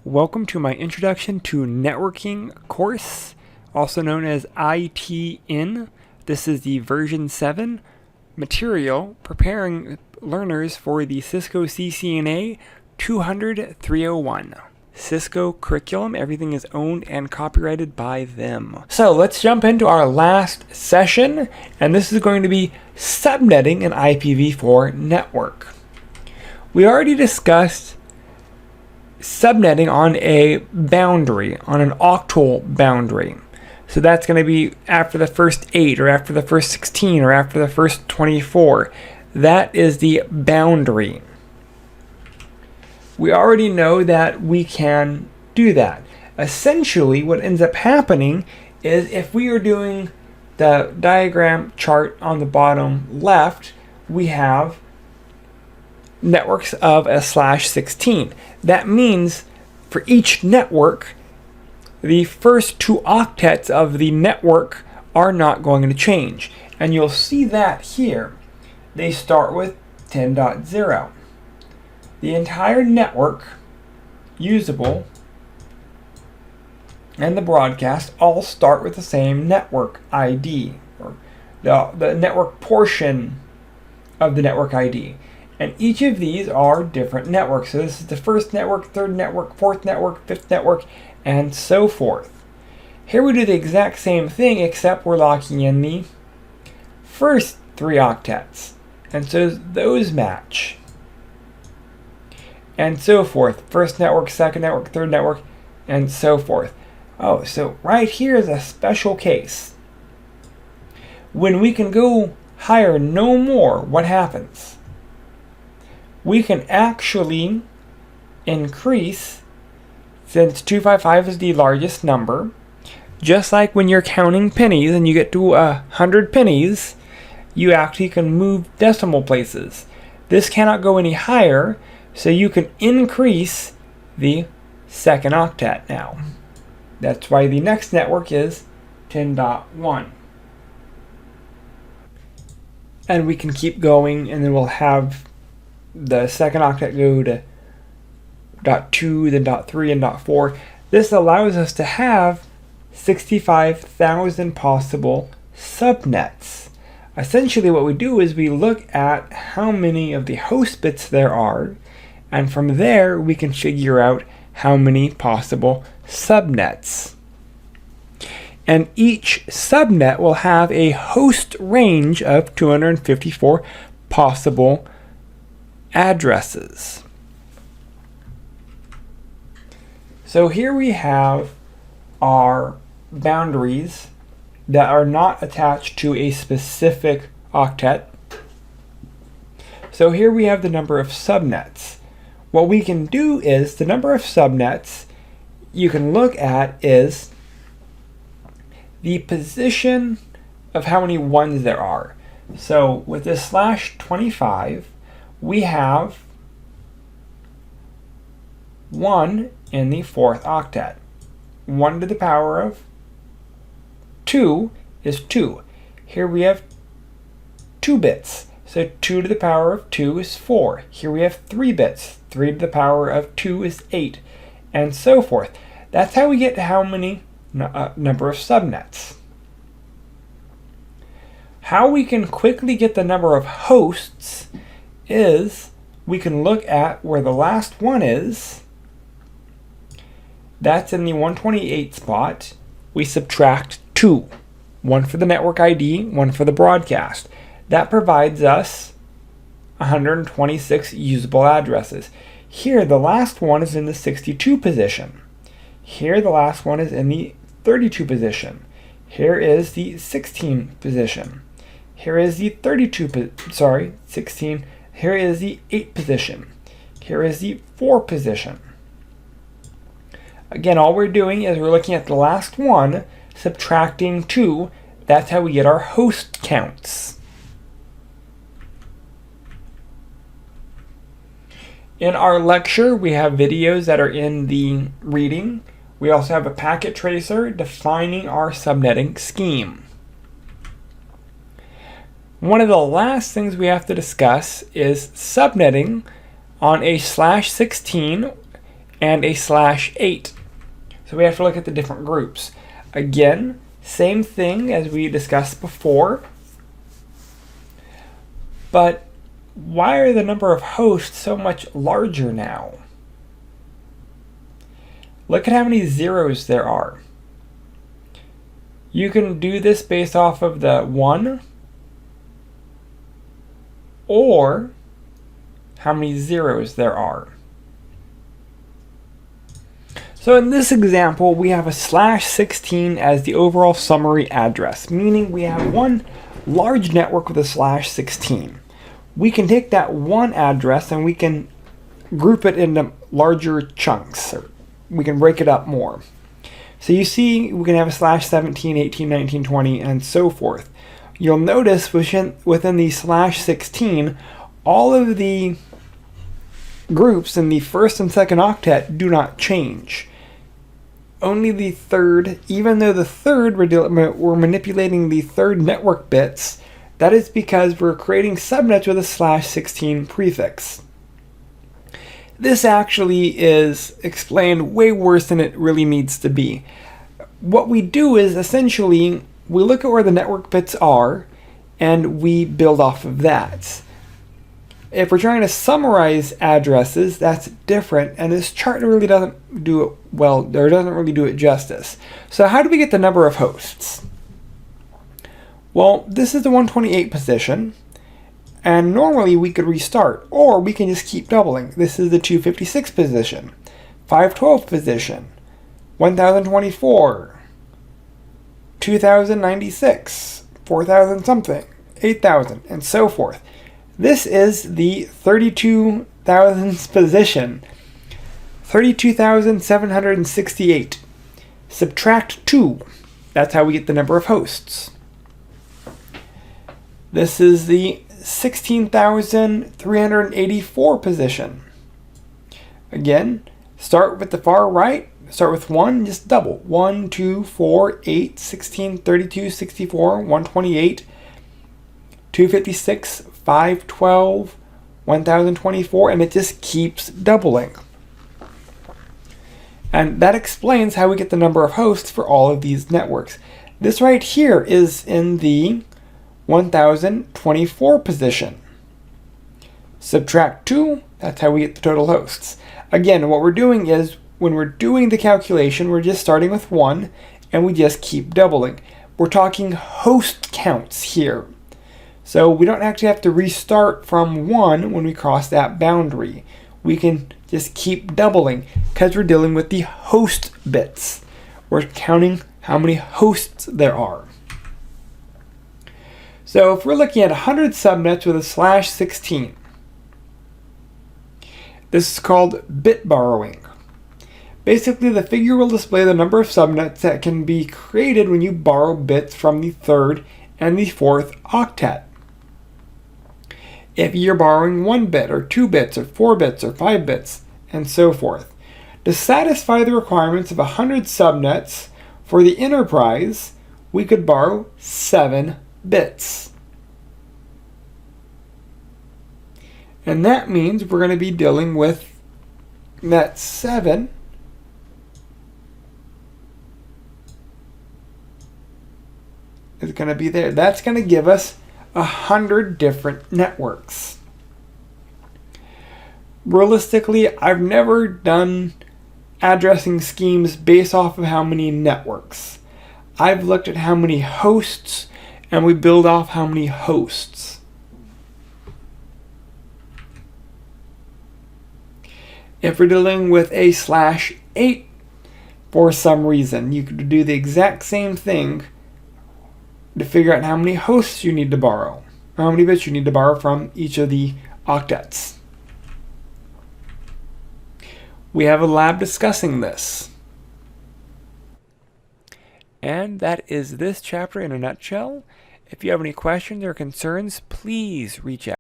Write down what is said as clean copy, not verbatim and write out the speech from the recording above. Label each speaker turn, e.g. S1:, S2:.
S1: Welcome to my Introduction to Networking course, also known as ITN. This is the version 7 material preparing learners for the Cisco CCNA 200-301. Cisco curriculum, everything is owned and copyrighted by them. So let's jump into our last session, and this is going to be subnetting an IPv4 network. We already discussed subnetting on a boundary, on an octal boundary. So that's going to be after the first 8 or after the first 16 or after the first 24. That is the boundary. We already know that we can do that. Essentially, what ends up happening is if we are doing the diagram chart on the bottom left, we have networks of a /16. That means for each network, the first 2 octets of the network are not going to change. And you'll see that here. They start with 10.0. The entire network, usable, and the broadcast all start with the same network ID, or the network portion of the network ID. And each of these are different networks. So this is the first network, third network, fourth network, fifth network, and so forth. Here we do the exact same thing, except we're locking in the first 3 octets. And so those match. And so forth. First network, second network, third network, and so forth. Oh, so right here is a special case. When we can go higher, no more, what happens? We can actually increase, since 255 is the largest number, just like when you're counting pennies and you get to 100 pennies, you actually can move decimal places. This cannot go any higher, so you can increase the second octet now. That's why the next network is 10.1. And we can keep going, and then we'll have the second octet go to .2, then .3, and .4. This allows us to have 65,000 possible subnets. Essentially what we do is we look at how many of the host bits there are, and from there we can figure out how many possible subnets. And each subnet will have a host range of 254 possible addresses. So here we have our boundaries that are not attached to a specific octet. So here we have the number of subnets. What we can do is the number of subnets you can look at is the position of how many ones there are. So with this /25, we have 1 in the 4th octet. 1 to the power of 2 is 2. Here we have 2 bits. So 2 to the power of 2 is 4. Here we have 3 bits. 3 to the power of 2 is 8. And so forth. That's how we get to how many number of subnets. How we can quickly get the number of hosts is we can look at where the last one is. That's in the 128 spot. We subtract 2. 1 for the network ID, 1 for the broadcast. That provides us 126 usable addresses. Here the last one is in the 62 position. Here the last one is in the 32 position. Here is the 16 position. Here is the 16. Here is the 8 position. Here is the 4 position. Again, all we're doing is we're looking at the last one, subtracting 2. That's how we get our host counts. In our lecture, we have videos that are in the reading. We also have a packet tracer defining our subnetting scheme. One of the last things we have to discuss is subnetting on a /16 and a /8. So we have to look at the different groups. Again, same thing as we discussed before, but why are the number of hosts so much larger now? Look at how many zeros there are. You can do this based off of the 1 or how many zeros there are. So in this example, we have a /16 as the overall summary address, meaning we have one large network with a /16. We can take that one address and we can group it into larger chunks, or we can break it up more. So you see we can have a /17, 18, 19, 20, and so forth. You'll notice within the /16, all of the groups in the first and second octet do not change. Only the third, even though the third, we're manipulating the third network bits, that is because we're creating subnets with a /16 prefix. This actually is explained way worse than it really needs to be. What we do is essentially we look at where the network bits are and we build off of that. If we're trying to summarize addresses, that's different, and this chart really doesn't do it well, or doesn't really do it justice. So how do we get the number of hosts? Well, this is the 128 position, and normally we could restart, or we can just keep doubling. This is the 256 position, 512 position, 1024, 2096, 4000 something, 8000, and so forth. This is the 32,000th position, 32,768. Subtract 2. That's how we get the number of hosts. This is the 16,384 position. Again, start with the far right. Start with 1, just double. 1, 2, 4, 8, 16, 32, 64, 128, 256, 512, 1024, and it just keeps doubling. And that explains how we get the number of hosts for all of these networks. This right here is in the 1024 position. Subtract 2, that's how we get the total hosts. Again, what we're doing is, when we're doing the calculation, we're just starting with 1, and we just keep doubling. We're talking host counts here. So we don't actually have to restart from 1 when we cross that boundary. We can just keep doubling because we're dealing with the host bits. We're counting how many hosts there are. So if we're looking at 100 subnets with a /16, this is called bit borrowing. Basically, the figure will display the number of subnets that can be created when you borrow bits from the third and the fourth octet. If you're borrowing 1 bit, or 2 bits, or 4 bits, or 5 bits, and so forth. To satisfy the requirements of 100 subnets for the enterprise, we could borrow 7 bits. And that means we're going to be dealing with that 7 is going to be there. That's going to give us 100 different networks. Realistically, I've never done addressing schemes based off of how many networks. I've looked at how many hosts, and we build off how many hosts. If we're dealing with a /8 for some reason, you could do the exact same thing to figure out how many hosts you need to borrow, or how many bits you need to borrow from each of the octets. We have a lab discussing this. And that is this chapter in a nutshell. If you have any questions or concerns, please reach out.